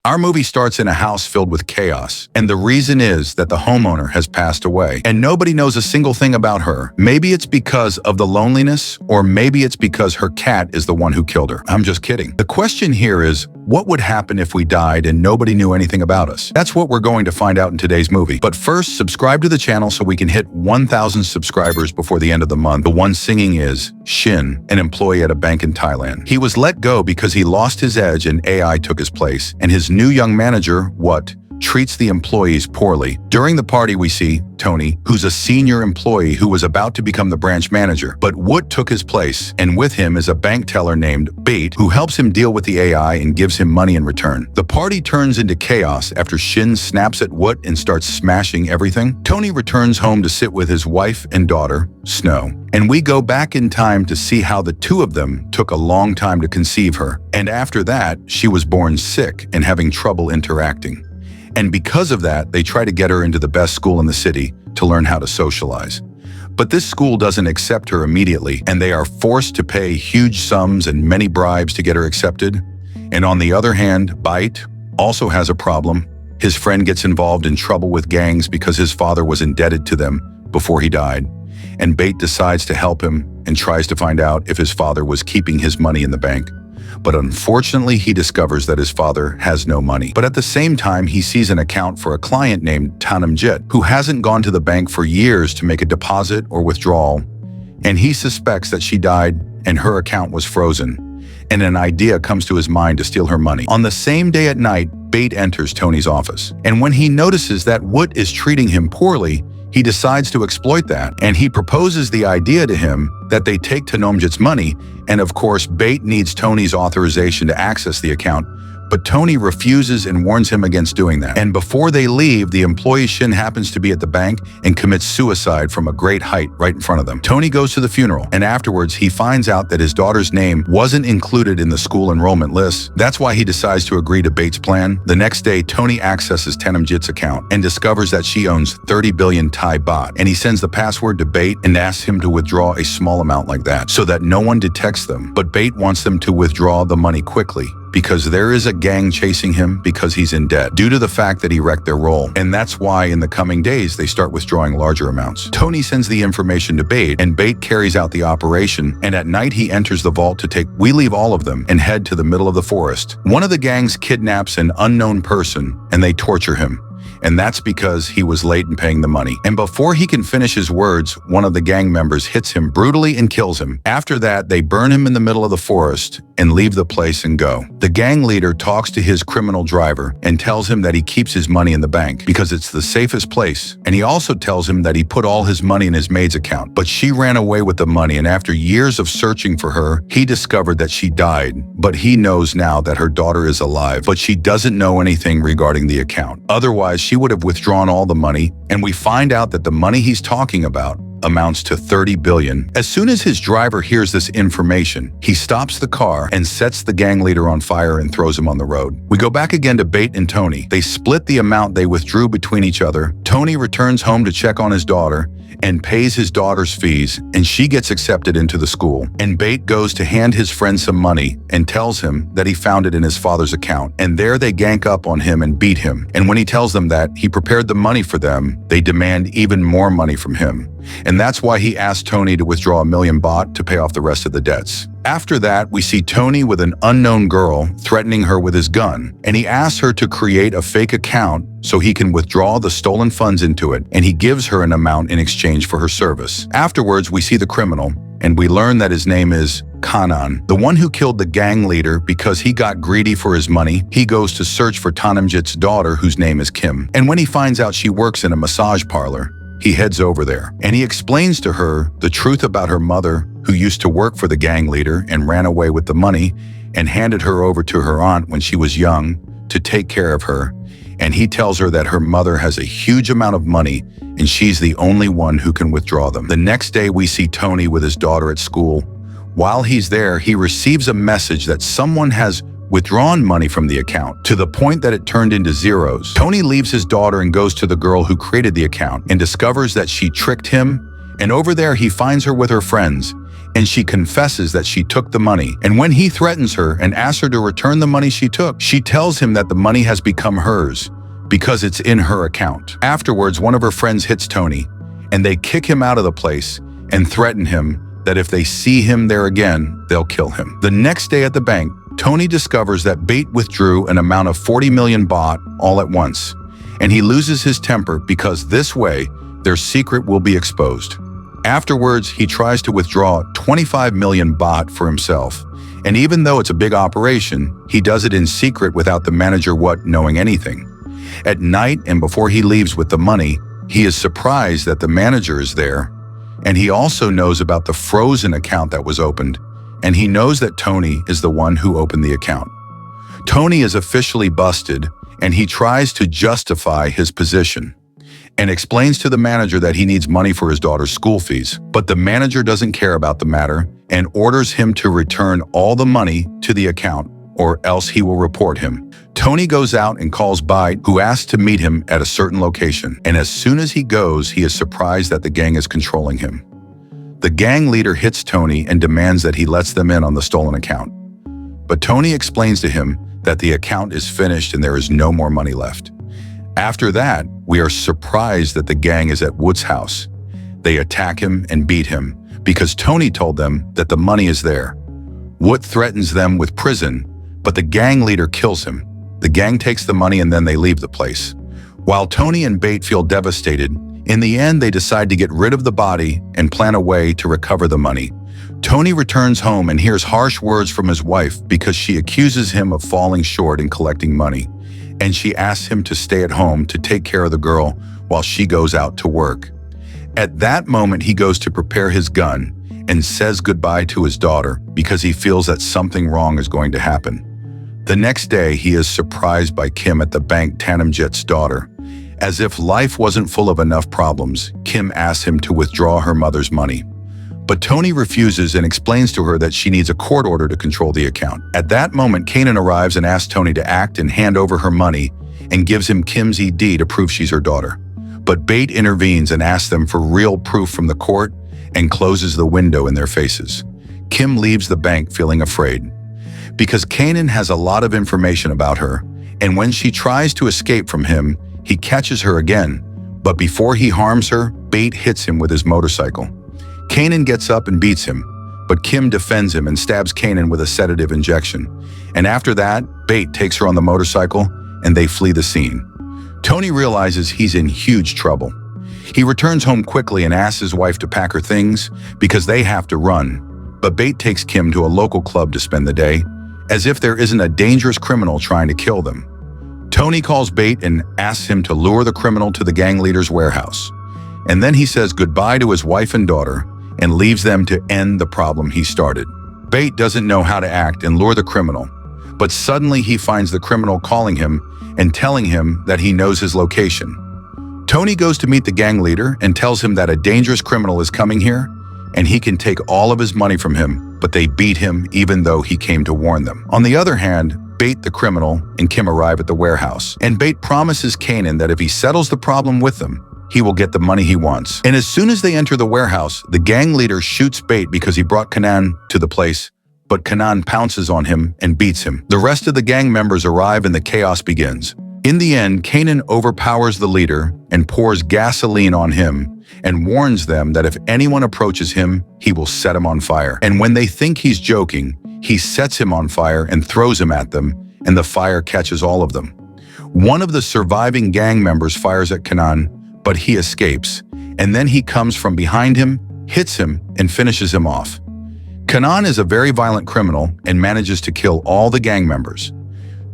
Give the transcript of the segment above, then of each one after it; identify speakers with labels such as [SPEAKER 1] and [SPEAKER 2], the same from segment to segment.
[SPEAKER 1] Our movie starts in a house filled with chaos, and the reason is that the homeowner has passed away, and nobody knows a single thing about her. Maybe it's because of the loneliness, or maybe it's because her cat is the one who killed her. I'm just kidding. The question here is, what would happen if we died and nobody knew anything about us? That's what we're going to find out in today's movie. But first, subscribe to the channel so we can hit 1,000 subscribers before the end of the month. The one singing is Shin, an employee at a bank in Thailand. He was let go because he lost his edge and AI took his place, and his new young manager, treats the employees poorly. During the party, we see Tony, who's a senior employee who was about to become the branch manager, but Wood took his place, and with him is a bank teller named Beit, who helps him deal with the AI and gives him money in return. The party turns into chaos after Shin snaps at Wood and starts smashing everything. Tony returns home to sit with his wife and daughter, Snow, and we go back in time to see how the two of them took a long time to conceive her, and after that, she was born sick and having trouble interacting. And because of that, they try to get her into the best school in the city to learn how to socialize. But this school doesn't accept her immediately, and they are forced to pay huge sums and many bribes to get her accepted. And on the other hand, Beit also has a problem. His friend gets involved in trouble with gangs because his father was indebted to them before he died. And Beit decides to help him and tries to find out if his father was keeping his money in the bank. But unfortunately, he discovers that his father has no money. But at the same time, he sees an account for a client named Tanamjit, who hasn't gone to the bank for years to make a deposit or withdrawal, and he suspects that she died and her account was frozen, and an idea comes to his mind to steal her money. On the same day at night, Beit enters Tony's office, and when he notices that Wood is treating him poorly, he decides to exploit that, and he proposes the idea to him that they take Tanamjit's money, and of course, Beit needs Tony's authorization to access the account, but Tony refuses and warns him against doing that. And before they leave, the employee Shin happens to be at the bank and commits suicide from a great height right in front of them. Tony goes to the funeral, and afterwards, he finds out that his daughter's name wasn't included in the school enrollment list. That's why he decides to agree to Beit's plan. The next day, Tony accesses Tanamjit's account and discovers that she owns 30 billion Thai baht, and he sends the password to Beit and asks him to withdraw a small amount like that so that no one detects them. But Beit wants them to withdraw the money quickly, because there is a gang chasing him because he's in debt due to the fact that he wrecked their role. And that's why in the coming days, they start withdrawing larger amounts. Tony sends the information to Beit, and Beit carries out the operation, and at night he enters the vault to leave all of them and head to the middle of the forest. One of the gangs kidnaps an unknown person and they torture him. And that's because he was late in paying the money. And before he can finish his words, one of the gang members hits him brutally and kills him. After that, they burn him in the middle of the forest and leave the place and go. The gang leader talks to his criminal driver and tells him that he keeps his money in the bank because it's the safest place. And he also tells him that he put all his money in his maid's account, but she ran away with the money, and after years of searching for her, he discovered that she died. But he knows now that her daughter is alive, but she doesn't know anything regarding the account. Otherwise, she would have withdrawn all the money, and we find out that the money he's talking about amounts to 30 billion. As soon as his driver hears this information, he stops the car and sets the gang leader on fire and throws him on the road. We go back again to Beit and Tony. They split the amount they withdrew between each other. Tony returns home to check on his daughter and pays his daughter's fees, and she gets accepted into the school. And Beit goes to hand his friend some money and tells him that he found it in his father's account. And there they gank up on him and beat him. And when he tells them that he prepared the money for them, they demand even more money from him. And that's why he asked Tony to withdraw 1 million baht to pay off the rest of the debts. After that, we see Tony with an unknown girl threatening her with his gun, and he asks her to create a fake account so he can withdraw the stolen funds into it, and he gives her an amount in exchange for her service. Afterwards, we see the criminal, and we learn that his name is Kanan, the one who killed the gang leader because he got greedy for his money. He goes to search for Tanamjit's daughter, whose name is Kim, and when he finds out she works in a massage parlor, he heads over there, and he explains to her the truth about her mother, who used to work for the gang leader and ran away with the money and handed her over to her aunt when she was young to take care of her. And he tells her that her mother has a huge amount of money and she's the only one who can withdraw them. The next day, we see Tony with his daughter at school. While he's there, he receives a message that someone has withdrawn money from the account to the point that it turned into zeros. Tony leaves his daughter and goes to the girl who created the account and discovers that she tricked him, and over there he finds her with her friends, and she confesses that she took the money. And when he threatens her and asks her to return the money she took, she tells him that the money has become hers because it's in her account. Afterwards, one of her friends hits Tony, and they kick him out of the place and threaten him that if they see him there again, they'll kill him. The next day at the bank, Tony discovers that Beit withdrew an amount of 40 million baht all at once, and he loses his temper because this way, their secret will be exposed. Afterwards, he tries to withdraw 25 million baht for himself, and even though it's a big operation, he does it in secret without the manager knowing anything. At night and before he leaves with the money, he is surprised that the manager is there, and he also knows about the frozen account that was opened, and he knows that Tony is the one who opened the account. Tony is officially busted, and he tries to justify his position and explains to the manager that he needs money for his daughter's school fees. But the manager doesn't care about the matter and orders him to return all the money to the account, or else he will report him. Tony goes out and calls Beit, who asks to meet him at a certain location. And as soon as he goes, he is surprised that the gang is controlling him. The gang leader hits Tony and demands that he lets them in on the stolen account. But Tony explains to him that the account is finished and there is no more money left. After that, we are surprised that the gang is at Wood's house. They attack him and beat him because Tony told them that the money is there. Wood threatens them with prison, but the gang leader kills him. The gang takes the money and then they leave the place. While Tony and Beit feel devastated, in the end they decide to get rid of the body and plan a way to recover the money. Tony returns home and hears harsh words from his wife because she accuses him of falling short in collecting money, and she asks him to stay at home to take care of the girl while she goes out to work. At that moment, he goes to prepare his gun and says goodbye to his daughter because he feels that something wrong is going to happen. The next day, he is surprised by Kim at the bank, Tanamjit's daughter. As if life wasn't full of enough problems, Kim asks him to withdraw her mother's money. But Tony refuses and explains to her that she needs a court order to control the account. At that moment, Kanan arrives and asks Tony to act and hand over her money and gives him Kim's ED to prove she's her daughter. But Beit intervenes and asks them for real proof from the court and closes the window in their faces. Kim leaves the bank feeling afraid because Kanan has a lot of information about her, and when she tries to escape from him, he catches her again. But before he harms her, Beit hits him with his motorcycle. Kanan gets up and beats him, but Kim defends him and stabs Kanan with a sedative injection. And after that, Beit takes her on the motorcycle and they flee the scene. Tony realizes he's in huge trouble. He returns home quickly and asks his wife to pack her things because they have to run. But Beit takes Kim to a local club to spend the day, as if there isn't a dangerous criminal trying to kill them. Tony calls Beit and asks him to lure the criminal to the gang leader's warehouse. And then he says goodbye to his wife and daughter and leaves them to end the problem he started. Beit doesn't know how to act and lure the criminal, but suddenly he finds the criminal calling him and telling him that he knows his location. Tony goes to meet the gang leader and tells him that a dangerous criminal is coming here and he can take all of his money from him, but they beat him even though he came to warn them. On the other hand, Beit the criminal and Kim arrive at the warehouse, and Beit promises Kanan that if he settles the problem with them, he will get the money he wants. And as soon as they enter the warehouse, the gang leader shoots Beit because he brought Kanan to the place, but Kanan pounces on him and beats him. The rest of the gang members arrive and the chaos begins. In the end, Kanan overpowers the leader and pours gasoline on him and warns them that if anyone approaches him, he will set him on fire. And when they think he's joking, he sets him on fire and throws him at them, and the fire catches all of them. One of the surviving gang members fires at Kanan, but he escapes, and then he comes from behind him, hits him, and finishes him off. Kanan is a very violent criminal and manages to kill all the gang members.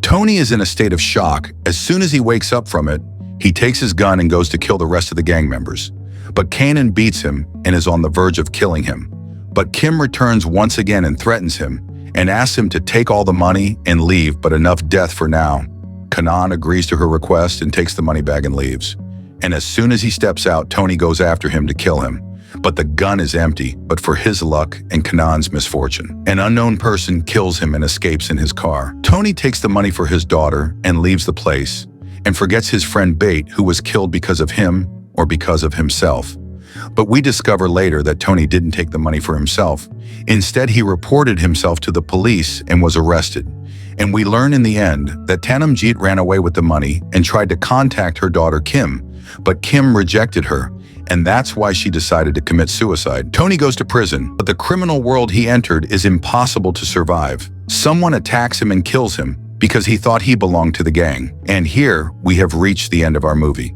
[SPEAKER 1] Tony is in a state of shock. As soon as he wakes up from it, he takes his gun and goes to kill the rest of the gang members. But Kanan beats him and is on the verge of killing him. But Kim returns once again and threatens him and asks him to take all the money and leave, but enough death for now. Kanan agrees to her request and takes the money bag and leaves. And as soon as he steps out, Tony goes after him to kill him. But the gun is empty, but for his luck and Kanan's misfortune, an unknown person kills him and escapes in his car. Tony takes the money for his daughter and leaves the place, and forgets his friend Beit, who was killed because of him or because of himself. But we discover later that Tony didn't take the money for himself. Instead, he reported himself to the police and was arrested. And we learn in the end that Tanamjit ran away with the money and tried to contact her daughter Kim, but Kim rejected her, and that's why she decided to commit suicide. Tony goes to prison, but the criminal world he entered is impossible to survive. Someone attacks him and kills him because he thought he belonged to the gang. And here, we have reached the end of our movie.